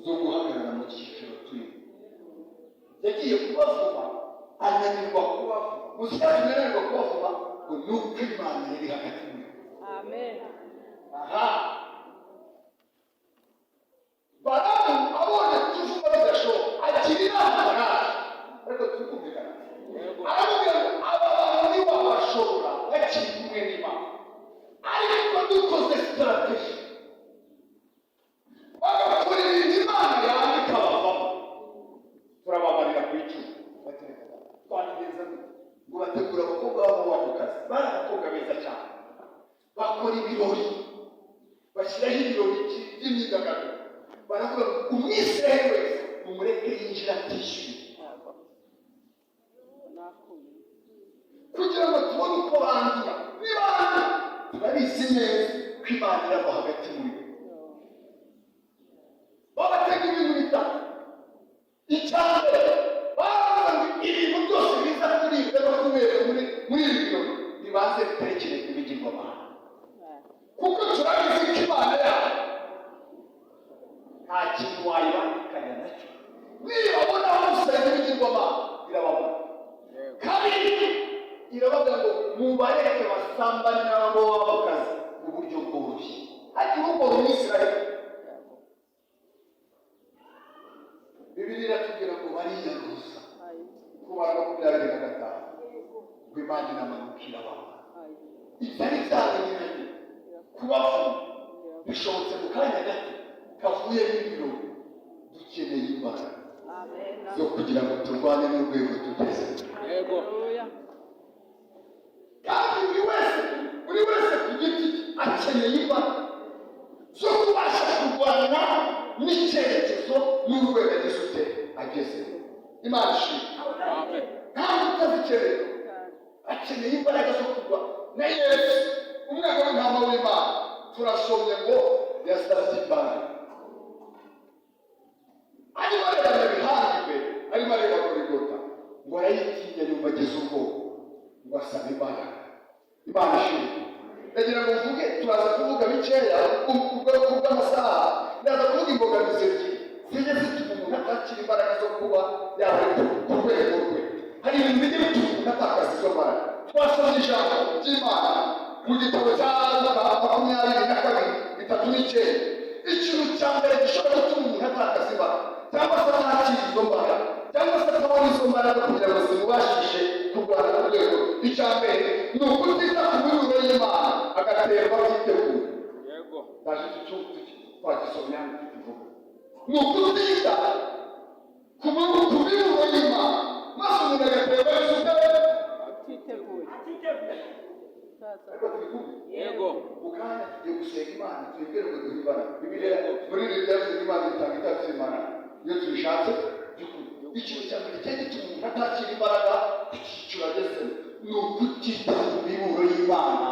zo guhagarara mu cyiciro turimo. Yagiye kubavuma ananirwa kubavuma, musananirwa kubavuma ngo nuko Imana yari hagati muri bo. Amen. Aha Baramu abonye kuvuga bidashoboka agira inama Baramu, ariko tukumvikana aramubwira ngo aba bantu ntibabashobora bakiri kumwe n'Imana, ariko dukoze strategy bagakora ibintu Imana yandika bavamo, turababarira ku icumu twabigenza ngo bategura abakobwa babo mu kazi. Bari abakobwa beza cyane, bakora ibirori, bashyiraho ibirori by'imyidagaduro. Baravuga ngo umwisirayeli wese mumureke yinjira atishyuye, kugira ngo tubone uko bandura. Nibanda turabizi neza ko Imana irava hagati muri bo. Babatega ibintu bitatu. Icya mbere baravuga ngo ibintu byose biza kuribwa no kunywera muri ibi birori bibanze biterekerezwa ibigirwamana, kuko turabizi ko Imana yawe nta kintu wayibangikanya nacyo. Nibabona aho gusenga ibigirwamana irababona. Kabiri iravuga ngo mubareke basambane n'abo baba mu kazi mu buryo bworoshye. Hagira ukora umwisirayeli, Bibiliya iratubwira ngo bariyaguza kubara 25 ngo Imana inamanukira abantu. Ibyari byaranyuranye kubavuma bishobotse mu kanya gato kavuye n'ibirori. Dukeneye imbaraga zo kugira ngo turwane n'urwego tugeze. Yego. Kandi buri wese ku giti akeneye imbaraga zo kubasha kurwana n'icyerekezo n'urwego ageze. Imana ishimwe. Kandi utazikeneye akeneye imbaraga zo kurwana na Yesu umwana w'intama w'Imana. Turasomye ngo yasabye imbaraga, arimo areba bihambwe, arimo areba Golgotha, ngo arayitinya yumva ageze ubwoba, ngo asaba imbaraga. Imana ishimwe. Ndagira ngo mvuge, turaza kuvuga bikeya kubw'amasaha. Ndaza kuvuga imbogamizi ebyiri zijya zituma umuntu atakira imbaraga zo kuba yaba ku rwego rwe. Hari ibintu bijya bituma umuntu atakaza izo mbaraga. Twasomye ijambo ry'Imana mu gitabo cya 22:3. Ikintu cya mbere gishobora gutuma umuntu atakaza imbaraga cyangwa se atakira izo mbaraga cyangwa se atabona izo mbaraga kugira ngo zimubashishe kurwana ku rwego. Icya mbere ni ukutita ku miburo y'Imana agaterwa atiteguye. Yego. Ndaje twagisomya tukivuga. Ni ukutita ku miburo y'Imana maze umuntu agaterwa atiteguye. Yego. Mukanya tugiye gusenga Imana, twibwire ngo duhibara. Bibiliya muri Bibiliya Imana itanga itazimana iyo tubishatse by'ukuri. Ikintu cya mbere cyane gituma umuntu atakira imbaraga ku cyiciro agezemo ni ukutita ku miburo y'Imana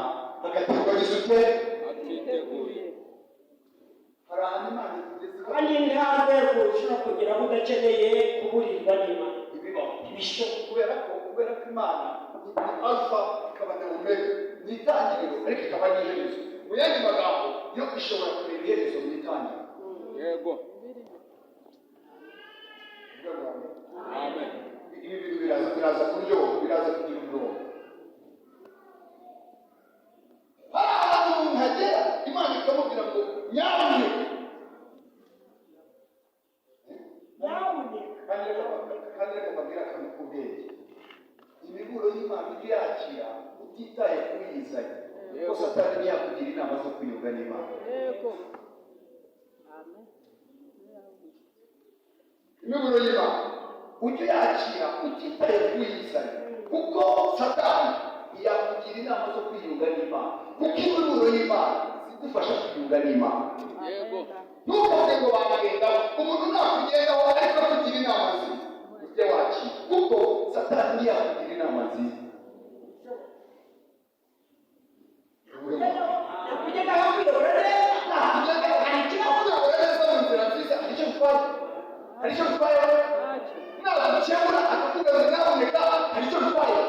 agaterwa atiteguye. Hari ahantu Imana igeze kandi nta rwego ushobora kugeraho udakeneye kuburirwa n'Imana. ibibaho ibishoboka kubera ko Imana ni alfa ikaba na omega, ni itangiriro ariko ikaba n'iherezo. Mu yandi magambo yo ishobora kureba iherezo mu itangiriro. Yego. Amen. Ibi bintu biraza kuryoha, biraza kugira umurongo. Hari ahantu umuntu hagera Imana ikamubwira ngo nyamuneka kandi reka mbabwire akantu k'ubwenge. Imiburo y'Imana ujye yakira utitaye kuyizanye, kuko Satani ntiyakugira inama zo kuyoga n'Imana. Yego. Amen. Imiburo y'Imana ujye yakira utitaye kuyizanye, kuko Satani ntiyakugira inama zo kwiyunga n'Imana, kuko imiburo y'Imana zigufasha kwiyunga n'Imana. Yego. Ntukavuge ngo bagenda umuntu nakugendaho ariko kugira inama nziza ujye wakira, kuko Satani ntiyakugira inama nziza. Nakugenda kwiyobora neza, hari ikibazo neza mu nzira nziza, hari icyo bitwaye, nagukemura akavuga ngo naboneka hari icyo bitwaye.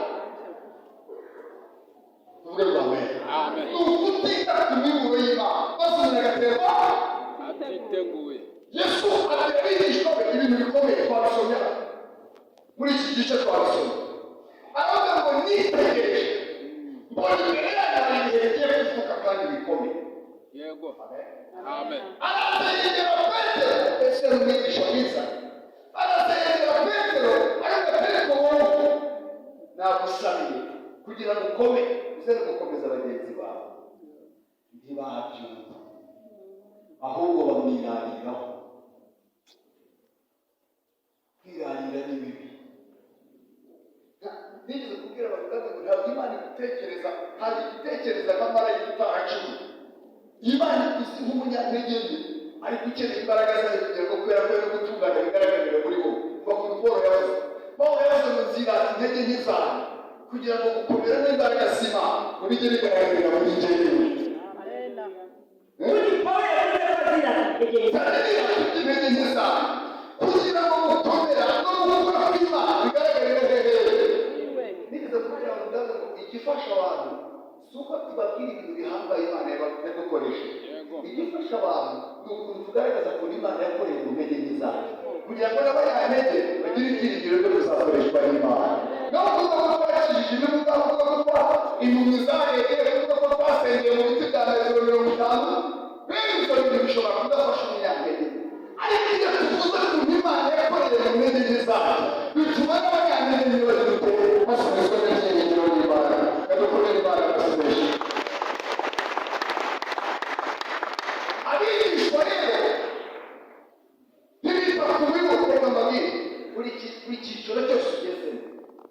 Tuvuge rwawe. Amen. Ni ukutita ku miburo y'Imana maze umuntu agaterwa atiteguye. Yesu abigishwa be ibintu bikomeye twabisomye muri iki gice twabisomye. Aravuga ngo nitegereje mbona imbere yanyu hari ibihe bigiye kuvuka kandi bikomeye. Yego. Amen. Arasengera Petero, ese umwigisha mwiza, arasengera Petero, ariko Petero wowe nagusabiye kugira ngo ukome uze no gukomeza bagenzi bawe. Ntibabyumva ahubwo bamwirariraho. Kwirarira ni bibi. Nigeze kubwira abantu ngo ntabwo Imana igutekereza kandi igutekereza nk'amarayika utahacumi. Imana isi nk'umunyantege nke ariko ukeneye imbaraga zayo kugira ngo kubera ko no gutungana bigaragarira muri wowe. Bakuru Pawulo yavuze ngo nzirata intege nke zanyu kugira ngo gukomera n'imbaraga zima ngo bijye bigaragarira muri njyewe. Muri Pawulo yavuze ko azirata intege nke zanyu kugira ngo gukomera no gukora kw'Imana bigaragarire hehe. Nigeze kubwira abantu ngo igifasha abantu si uko tubabwira ibintu bihambaye Imana yadukoresheje. Igifasha abantu ni ukuntu tugaragaza ko Imana yakoreye mu ntege nke zacu kugira ngo n'abanyantege bagire ibyiringiro byo kuzakoreshwa n'Imana. No kuvuga ko twakijije ibibuga, kuvuga ko impumyi zaregeye, kuvuga ko twasengeye mu biti bya metero 50, bene ibyo bintu bishobora kudafasha umunyantege. Ariko iyo tuvuze ukuntu Imana yakoreye mu ntege nke zacu bituma n'abanyantege bagira basubizwa n'ibyiringiro n'Imana yadukorera Imana basubije. Abigishwa rero ntibita ku bihugu n'amabwiriza. Buri cyiciro cyose ugezemo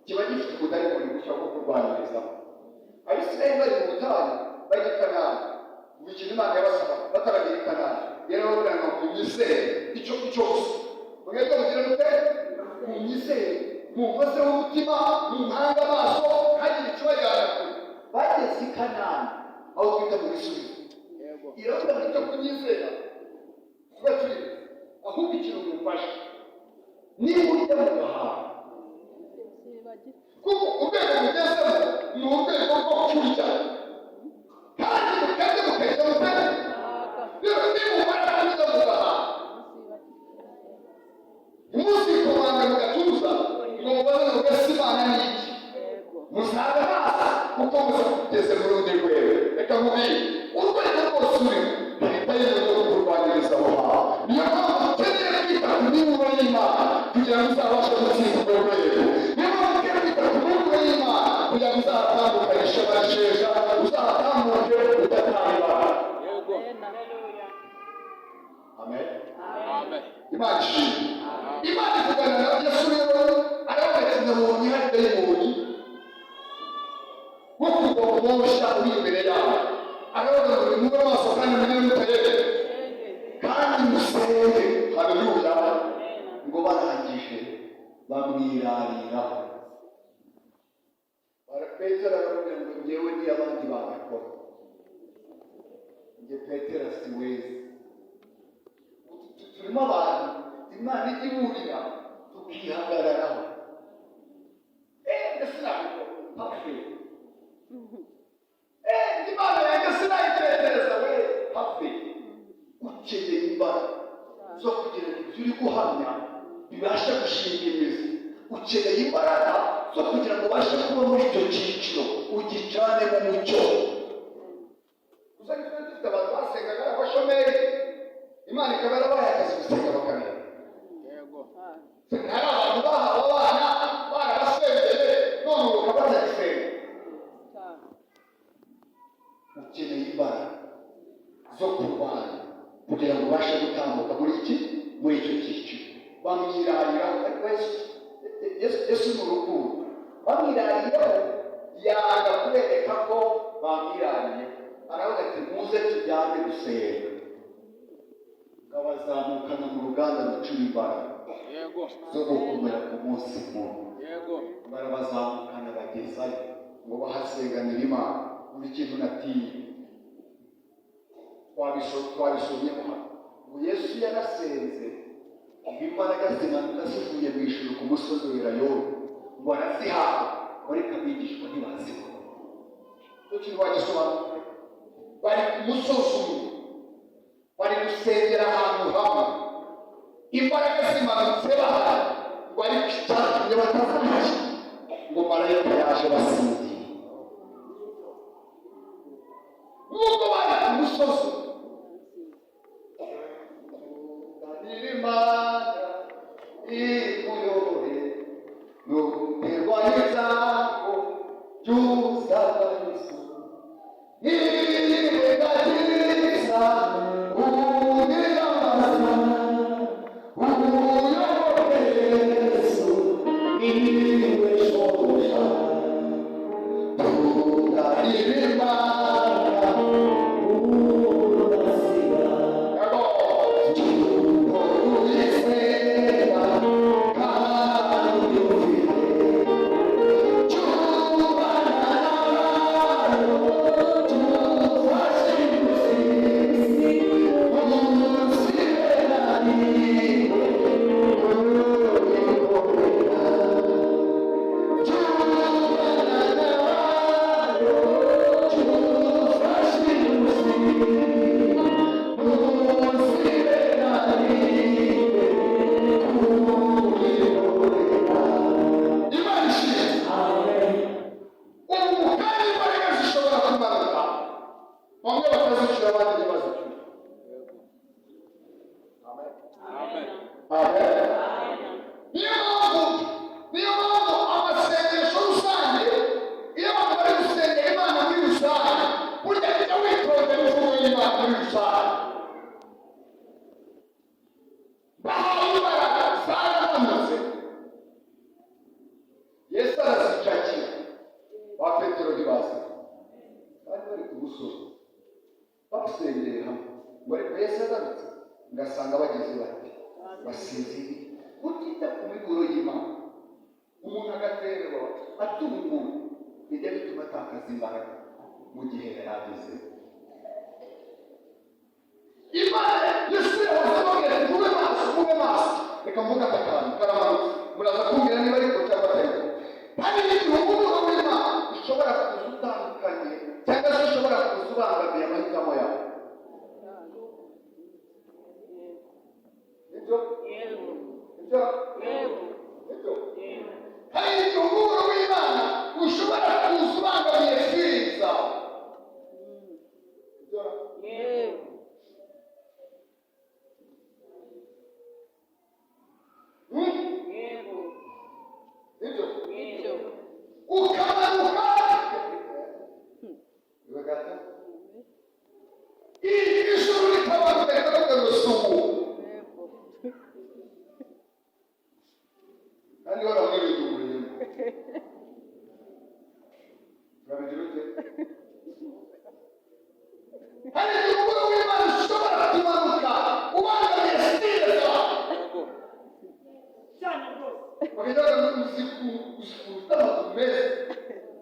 kiba gifite ubudayimoni bushya bwo kurwanirizaho. Abisirayeli bari mu butayu bajya i Kanani, ubu ikintu Imana yabasaba bataragera i Kanani rero bavuga ngo munyizere icyo cyose mwebwe mugira mute munyizere munkozeho umutima mumpanga amaso ntagire ikibajyana kure. Bageze i Kanani aho twita mu bisubizo iravuga ngo icyo kunyizera tuba turi ahubwo ikintu mumfasha niba ujya mu gahaha kuko urwego mugezemo ni urwego rwo kurya kandi mukajya mukajya mutare. Rero nimumara kujya mu gahaha ntimuzikomanga mu gatuza ngo mubaze ngo mbese Imana ni iki. Muzabe hasi kuko muza kugeze mu rundi rwego. Reka nkubwire urwego rwose urimo leta y'uburyo bwo kurwaniriza aho hantu. Niyo mpamvu ukeneye kwita ku niburo y'Imana kugira ngo uzabashe gutsinda urwo rwego. Niyo mpamvu ukeneye kwita ku niburo y'Imana kugira ngo uzahatambukanishe amasheja, uzahatambuke udatangara. Amen. Amen. Imana ishimwe. Imana ivugana na Yesu rero arabonetse nabonye hari dayimoni wo kugomoshya uri imbere yawe. Aravuga ngo nimube amaso kandi mugire muterere kandi musenge. Haleluya. Ngo barangije bamwirariraho. Petero aravuga ngo njyewe ni abandi babikora, njye Petero siwezi. Turimo abantu Imana igiburira tukihagararaho. Mbese nabikora hafi Imana yanjye sinayitekereza we hafi. Ukeneye imbaraga zo kugira ngo ibyo uri guhamya bibashe gushinga imizi. Ukeneye imbaraga zo kugira ngo ubashe kuba muri icyo cyiciro ugicane mu mucyo. Uzajya dufite abantu basengaga abashomeri Imana ikaba yarabaye akazi gusenga bakamera. Hari abantu bahawe abana barabasengeye none ubu bakaba batagisenga. Ukeneye imbaraga zo kurwanya kugira ngo ubashe gutambuka muri icyo cyiciro. Bamwirariraho ariko Yesu ni urukundo. Bamwirariraho yanga kubereka ko bamwirariye. Aravuga ati muze tujyane gusenga. Ngabazamukana mu ruganda rucura imbaraga zo gukomera ku munsi nk'uwo. Barabazamukana bagezayo ngo bahasenganire Imana. Buri kintu natinye twabisomyemo hano ngo Yesu yarasenze ngo imbaraga zimanuka zivuye mu ijuru ku musozi wera Yona ngo arazihawe ariko abigishwa ntibazibona. Icyo kintu wagisobanura. Bari ku musozi umwe bari gusengera ahantu hamwe imbaraga zimanutse bahari ngo ariko icyatumye batavuga ngo marayika yaje basinzira nubwo bari ku musozi Imana ikuyobore nuterwa n'ibyago by'uzabayobozi ntibigakiza ubwiyambaza ubuyoboke Yesu niwe shoboza tuganira Imana urasiga ngasanga bageze bati basinziriye utita ku migoro y'Imana umuntu agaterwa atunguwe bijya bituma atakaza imbaraga mu gihe yari ageze Imana Yesu yavuze ngo mube maso reka mvuga akantu karamanutse muraza kumbwira niba ariko cyangwa atari hari igihugu w'Imana ushobora kuza utandukanye cyangwa se ushobora kuza ubangamiye amahitamo yawe hari igihugu w'Imana ushobora kuza ubangamiye feelings zawe ukamanuka ijuru rikabanuka rikagusuhu kandi waramwibidumuriyemo urabigira ute hari igihugu w'Imana ushobora kumanuka ubangamiye stile zawe bakajyaga uzikuruta amazu meza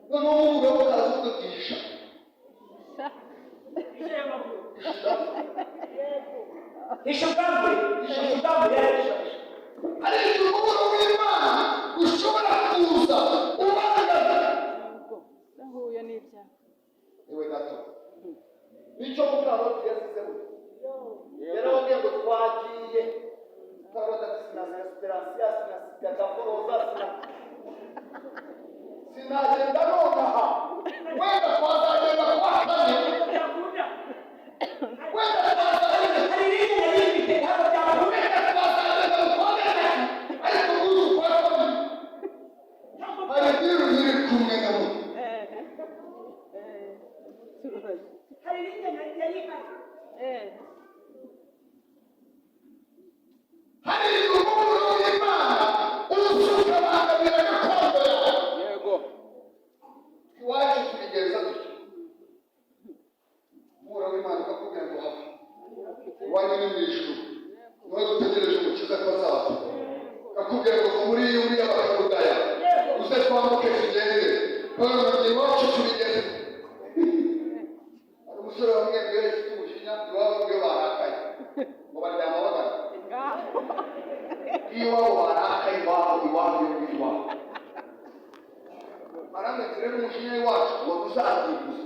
noneho umugabo utazi kudutisha hari igihugu w'Imana ushobora kuza ubangamiye nahuye n'ibyaha iwe gato nicyo mukaroti yasizemo yarababwiye ngo twagiye karoti ati sina esperansiya sina gaforoza sinagenda nonaha wenda twazagenda kuwa kane wenda twazagenda kuwa kane ariko nguyu kwa kane hari biru ziri kumwe nabo hari umuburo w'Imana uzuka bangamira gakondo yawe Yego. iwacu tubigeza dutyo umuburo w'Imana ukakubwira ngo hafi iwanyu ni mu ijuru niho dutegereje umukiza ko azaza akakubwira ngo muri uriya bakarudaya uze twambuke tugende none mu gihe iwacu tubigeze hari umusore wamwe ngo iyo yifite umujinya iwabo iyo barakaye ngo baryama bagana iyo wabo barakaye iwabo barametse rero umujinya w'iwacu ngo tuzabyibuze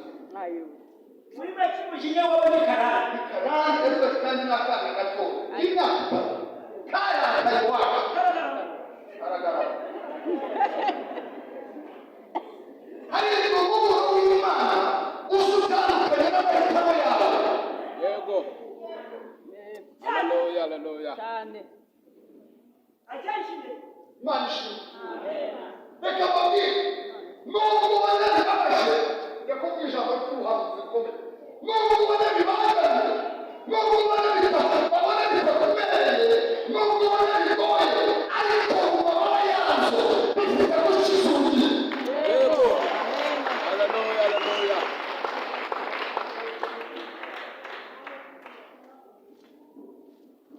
muri make umujinya wawe ni karande karande ariko kandi n'akana gato k'imyaka itatu kari Imana ishimwe. Reka mbabwire, nubwo ubona bibabaje, ndakubwira ijambo ry'ubuhanuzi rikomeye. Nubwo ubona bibangamye, nubwo ubona bitakubereye, nubwo ubona bigoye, ariko mu mababa yazo bifite gukiza ubugingo. Yego. Haleluya, haleluya.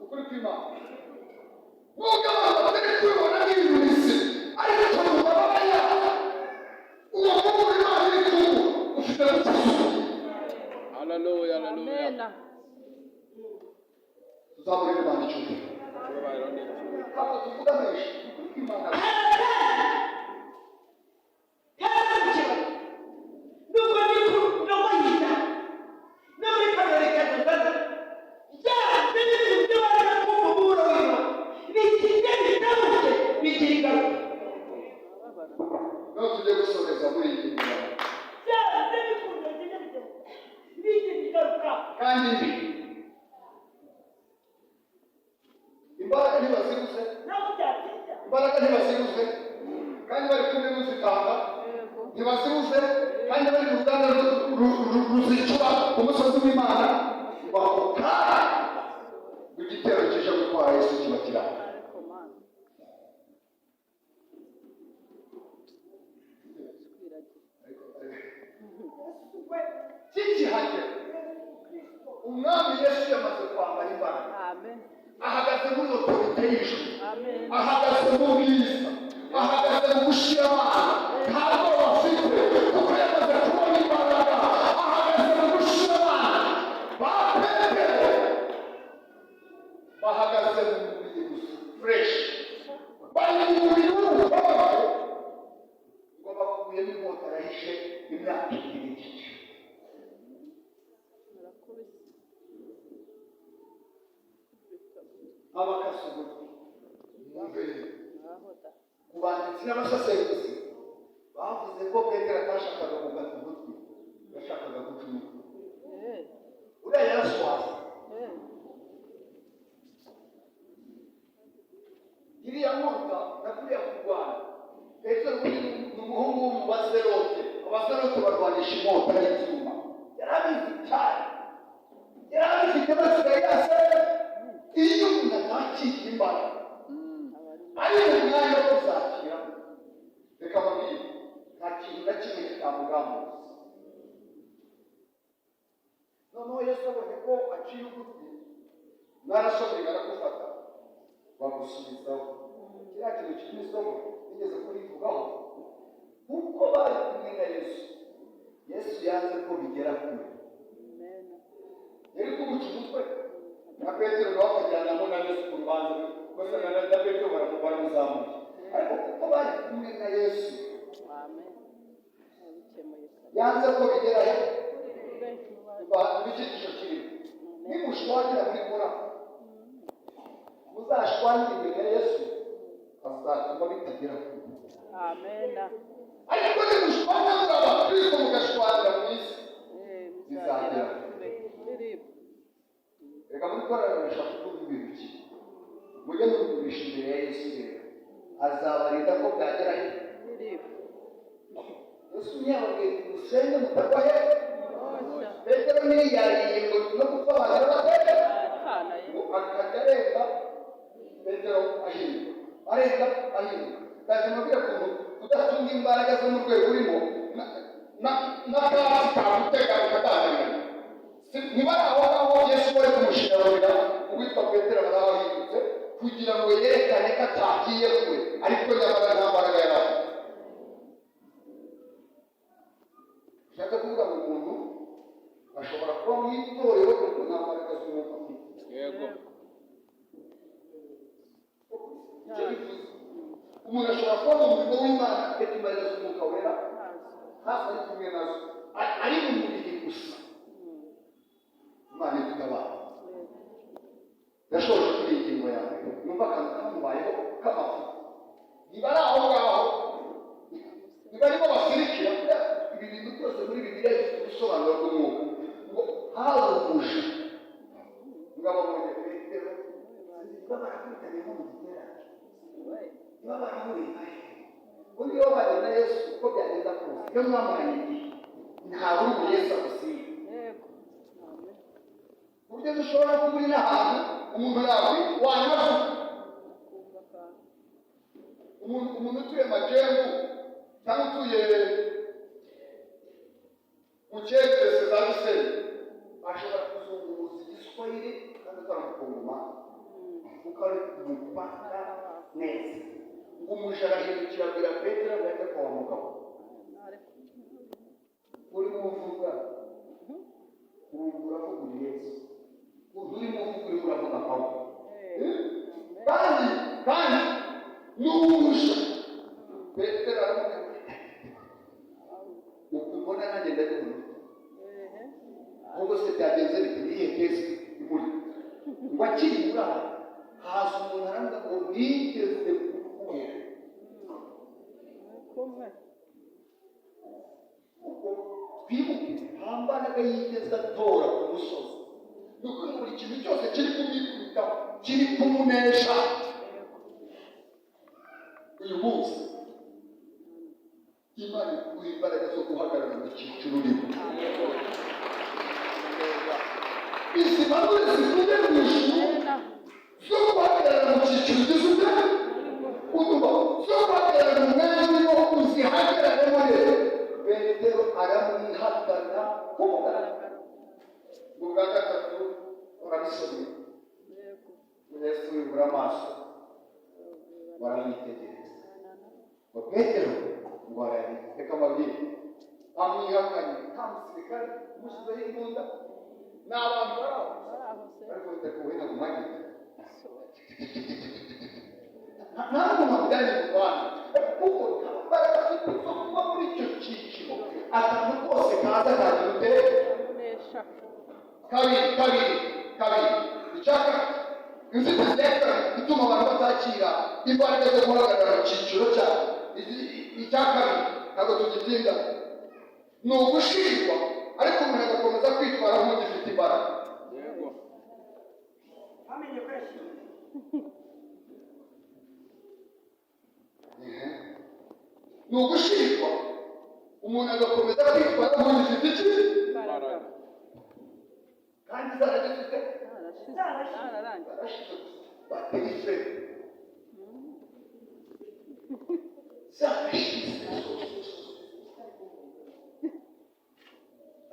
Ukuri kw'Imana. Nubwo abantu batari kubibona nk'ibintu bisi, ariko mu mababa yabo uwo Mungu Imana iri kumwe ufite gukiza ubugingo. Haleluya, haleluya. Amena. Tuzamurire Imana icyubahiro. Cyubahiro ni cyo. Ntabwo tuvuga menshi, ukuri kw'Imana. Niho tugiye gusoreza muri iyi ngingo. Kandi mbi imbaraga ntibaziguze, imbaraga ntibaziguze, kandi bari kumwe n'uzitanga ntibaziguze, kandi bari mu ruganda ruzicura umusozi w'Imana bavuka igitero kije gutwara Yesu kiba kiranga. Ariko mana. Kikihagera umwami Yesu yamaze kwambara imbaraga, Amen. ahagaze muri otorite y'ijuru, Amen. ahagaze mu bwiza, ahagaze mu gushira abana, ntabwo bafite kuko yamaze kubona imbaraga, ahagaze mu gushira abana. Ba Petero bahagaze mu mubiri gusa fureshi, bari mu mubiri w'ubukonje ngo bakuyemo inkota yahishe imyaka ibiri n'igice. Murakubise. Abakasugurwa mwumvire Murahoda. ku banditsi n'abasaseruzi bavuze ko Petero atashakaga kugata ugutwi, yashakaga guca umutwe. Uriya yaraswaza. Iriya nkota nakuriya kurwana. Petero ni umuhungu wo mu bazerote. Abazerote barwanisha inkota y'ibyuma. Yari abizi cyane, yari abifite basigaye yase. Iyo umuntu atakira imbaraga ari mu mwanya wo kuzakira, reka babwire, nta kintu na kimwe kitamugambuza. Noneho Yesu abonye ko aciye ugutwi, mwarashoboye aragufata bagusubizaho. Kiriya kintu kirimo isomo bigeze kurivugaho, kuko bari kumwe na Yesu, Yesu yanze ko bigera kure. Yari kumuca umutwe na Petero nawe akajyanamo na Yesu ku rubanza, gusa na Petero baramuzamuye. Ariko kuko bari kumwe na Yesu, yanze ko bigera he b'ikigisho kirimo. Nimushwanira muri kora, muzashwanire imbere ya Yesu, azatuma bitagera kure. Amena. Ariko nimushwanira muri abakristo mugashwanira mu isi, bizagera kure. Reka muri korana bashaka kuvuga ibintu kimwe. Mujye mugurisha imbere ya Yesu rero, azabarinda ko byagera he. Yesu ntiyababwiye musenge mutagwa he. Petero ntiyariye ngo no gupfa abantu batete, akajya arenga. Petero arenga ahinduka. Ndaje mubwira ukuntu udatunga imbaraga zo mu rwego urimo n'akatsi kagutega bikadandanya. Ntibari aho ngaho Yesu bari kumushinjaburira uwitwa Petero barahahindutse kugira ngo yerekane ko atagiye kure, ariko nyamara nta mbaraga yari afite. Ushaka kuvuga ngo umuntu ashobora kuba mu itorero ariko nta mbaraga z'umwuka afite. Yego. Icyo bivuze umuntu ashobora kuba mu murimo w'Imana afite imbaraga z'umwuka wera hafi ari kumwe nazo, ari mu mubiri gusa. Imana idutabara. Yashoje kuri iyi ngingo yawe, numva akantu kamubayeho k'amafuta. Niba ari aho ngaho, niba arimo basirikira, ibi bintu byose muri Bibiliya bifite ubusobanuro bw'umwuka. Ngo hawe umuja, ngo ababonye Petero, sinzi ko barakwitanye nko mu giterane. niba baramureba undi iyo babana Yesu uko byagenda kose iyo mwamuranye igihe ntabwo uri Yesu agusiga Yego. Amen. uburyo dushobora kubura n'ahantu umuntu yawe wanavuga Kumva kandi. umuntu utuye Majengo cyangwa utuye mu Cyeretse za Gisenyi ashobora kuzunguruza igiswahili kandi ataramukongoma kuko ari umupaka neza ngo umuja arahindukira abwira Petero agahita kwa mugabo urimo uvuga uravuga uri Yesu urimo uvuga urimo uravuga Pawulo kandi n'umuja Petero aramubwira ukubona nanjye ndabibona ahubwo se byagenze bite niye kesi imuri ngo akiri muri aha haza umuntu aravuga ngo nigeze kukubwira Kumwe. kuko twibuke nta mbaraga yigeze atora ku musozi ni ukuri buri kintu cyose kiri kumwikubitaho kiri kumunesha uyu munsi Imana iguha imbaraga zo guhagarara mu cyiciro urimo izi mpamvu zivuye mu ijuru zo guhagarara mu cyiciro ugeze unyuma zo guhagarara mu mwanya urimo uzihagararemo rero Petero aramwihatana kumugaragara ubwa gatatu urabisomye Yesu yubura amaso baramwitegereza ngo Petero ngo ararira reka mbabwire amwihakanye nta musirikare umushyizeho imbunda ni abantu bari aho ariko bitari kuwenda mu mwanya ntabwo mabijyanye mu Rwanda kuko bari bafite zo kuba muri icyo cyiciro akantu kose kaza kagira utere kabiri icyaka inzitizi ya kabiri ituma abantu batakira imbaraga zo guhagarara mu cyiciro cyabo icya kabiri ntabwo tugitinda ni ugushinjwa ariko umuntu agakomeza kwitwara nk'ugifite imbaraga amenye ko yashinzwe ni ugushinjwa umuntu agakomeza kwitwara nk'ugifite iki kandi zaragifite zarashize bateri feri zarashize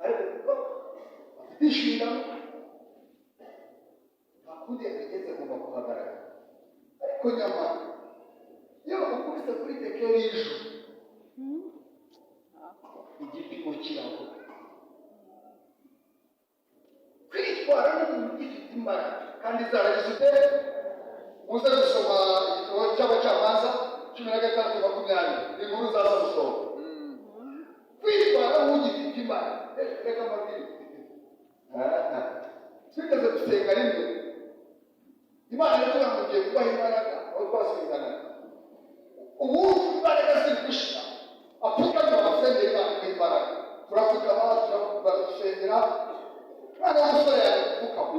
ariko kuko afite inshingano nta kundi yageze agomba guhagarara ariko nyamara iyo bakubise kuri tekeri y'ijuru igipimo kirabo kwitwara n'umuntu ugifite imbaraga kandi zaragize utere muze gusoma igitabo cy'abacamanza 16:20 inkuru za Samusoni kwitwara nk'ugifite imbaraga reka mbabwire twigeze gusenga rimwe Imana yaturangiye kubaha imbaraga aho twasenganaga ubu imbaraga ziri gushira apfukamye abasengera Imana imbaraga turapfukama turasengera mwana w'umusore yapfukama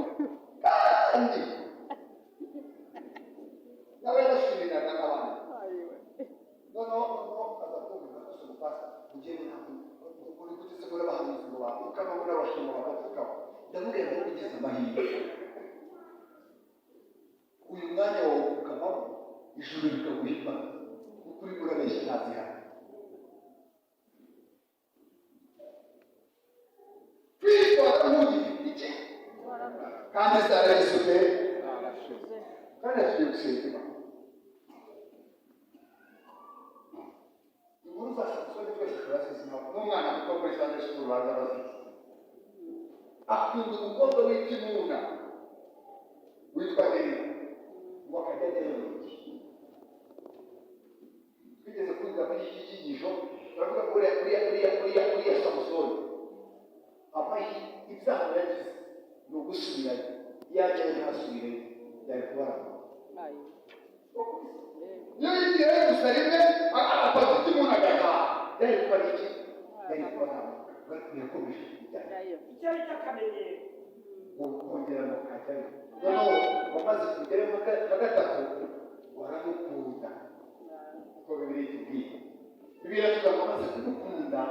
kandi nawe yasubirana n'abandi noneho aza kumva gusoma pasi ugende ntabwo uri kugeze muri abahanuzi ngo bapfukama muri abashumba bagapfukama ndamubwira ngo ugize amahirwe uyu mwanya wawe upfukamamo ijuru rikaguhimba kuko urimo urabeshya ntazihana kwitwara nk'ugifite iki kandi zaragisuke kandi tugiye gusenga Imana inkuru za Samusoni twese turazizima n'umwana muto muri Sunday school baza bazizi akunda umukobwa w'itimuna witwa Delila ngo akajya Delila twigeze kwiga muri iki cyigisho turavuga ngo uriya Samusoni ibyaha yagize ni ugusubirayo yajyayo ntasubirayo byari kubara iyo yigiye gusa rimwe afata umuntu agataha byari kuba ari iki byari kuba ntabwo yakomeje kujyana icyo ari cyo akamenyero kongera mu kajyayo noneho wamaze kugerayo nka gatatu waramukunda biravuga ngo amaze kumukunda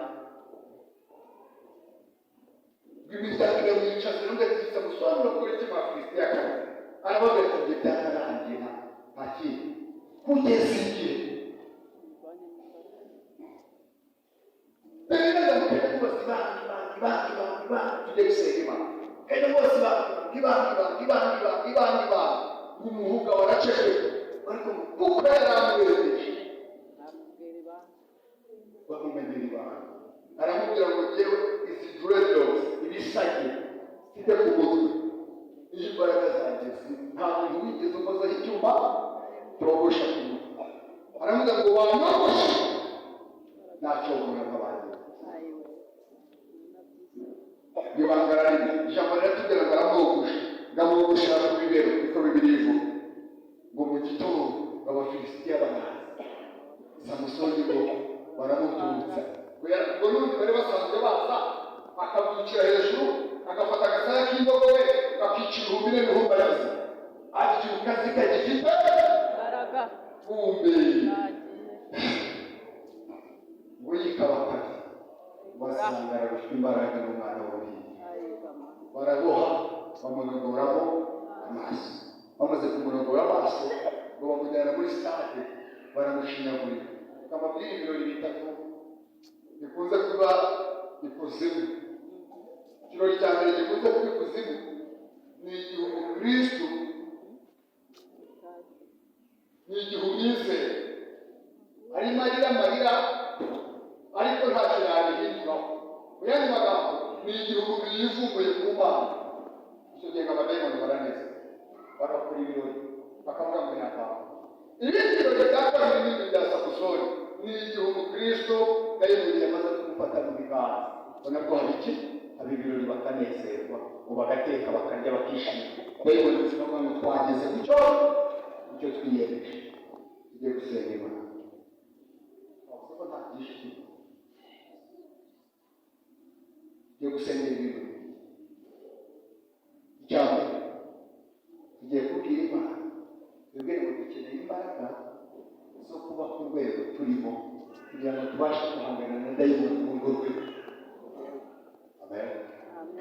bimutangire mwicaze n'ugatisa gusobanura kuri kimwe Afurika yakane arabaga ati byararangiye nta kintu kugeza igihe Tenda mukeka bose bangi tujye gusenga Imana bose bangi umuhuga waraceke ariko kuko yaramwereje bamumenyera ibanga aramubwira ngo jewe izi dreadlocks ibisage mfite ku mutwe imbaraga zanjye nta muntu wigeze umazaho icyuma turogosha ku mutwe aramubwira ngo wanyogoshe ntacyo ubona nk'abandi ibanga rimwe ijambo riratubwira ngo aramwogoshe ngamwogosha ku bibero niko bibiri bivuga ngo mu gitondo abafilisitiya baraza samusoni ngo baramubyutsa ngo n'undi bari basanzwe baza akabyukira hejuru agafata agasaya k'indogobe akicira ihumbi n'ibihumbi agize abyuka zitagifite kumbe ngo yikabakaza basanga arabishwa imbaraga n'umwana w'uruhinja baraboha bamunogoramo amaso bamaze kumunogora amaso ngo bamujyana muri stade baramushinyagurira kamabwira ibirori bitatu bikunze kuba ikuzimu ikirori cya mbere gikunze kuba ikuzimu ni igihe umukristu ni igihe umwizeye arimo amarira ariko ntacyo yabihinduraho mu yandi magambo ni igihe umuntu yivumbuye ku Mana icyo gihe abadayimoni baraneze bagakora ibirori bakavuga ngo nyakanga ibindi birori bya kabiri n'ibindi bya samusoni ni igihe umukristo dayimoni yamaze kumufata mu biganza ubona ko hari iki haba ibirori bakanezerwa ngo bagateka bakarya bakishima dayimoni bivuga ngo twageze ku cyo icyo twiyemeje tugiye gusenga Imana avuga ko nta byishimo tugiye gusengera ibirori icyambere tugiye kubwira Imana twebwe ngo dukeneye imbaraga zo kuba ku rwego turimo kugira ngo tubashe guhangana na dayimoni mu rwo rwego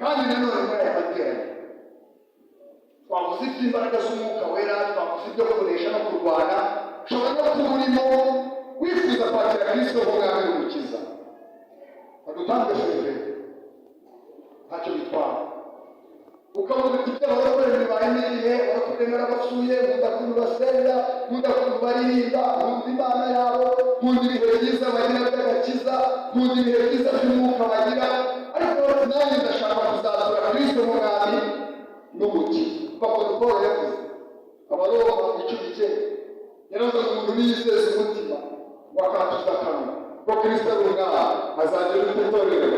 kandi nanone muri aya materaniro twavuze iby'imbaraga z'umwuka wera twavuze ibyo kunesha no kurwana ushobora no kuba urimo wifuza kwakira Kristo nk'umwami n'umukiza adutange feve ntacyo bitwara ukavuga uti ibyo abarokore bibaye n'igihe abarokore narabasuye nkunda kuntu basenga nkunda kuntu baririmba nkunda Imana yabo nkunda ibihe byiza bagira by'agakiza nkunda ibihe byiza by'umwuka bagira ariko nanjye ndashaka kuzatura Kristo nk'umwami n'umukiza bakora Paul yavuze abaroma 19 yaravuze ngo umuntu niyizeza umutima wakatuza akanwa ko Kristo ari umwami azagera ufite itorero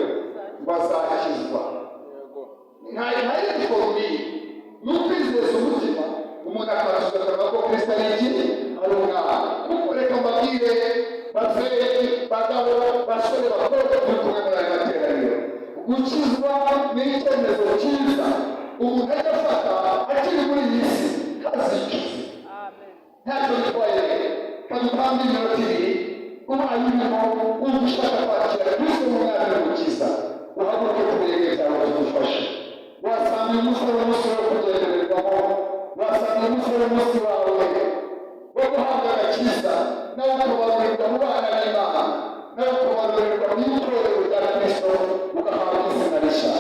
bazakizwa nta gikomeye ni ukwizeza umutima umuntu akatuza akanwa ko Kristo ari iki ari umwami kuko reka mbabwire babyeyi bagabo basore bakora turi kumwe muri aya materaniro gukizwa ni icyemezo cyiza umuntu ajya afata akiri muri iyi si azikize ntacyo bitwaye kadutambe iminota ibiri ubaye urimo wumva ushaka kwakira Kristo nk'umwami n'umukiza uhaguruke ku birenge byawe tugufashe wasanga uyu munsi ari umunsi wo kugendererwamo wasanga uyu munsi ari umunsi wawe wo guhabwa agakiza nawe ukabarurirwa mu bana b'Imana nawe ukabarurirwa mu itorero rya Kristo ugahabwa izina rishya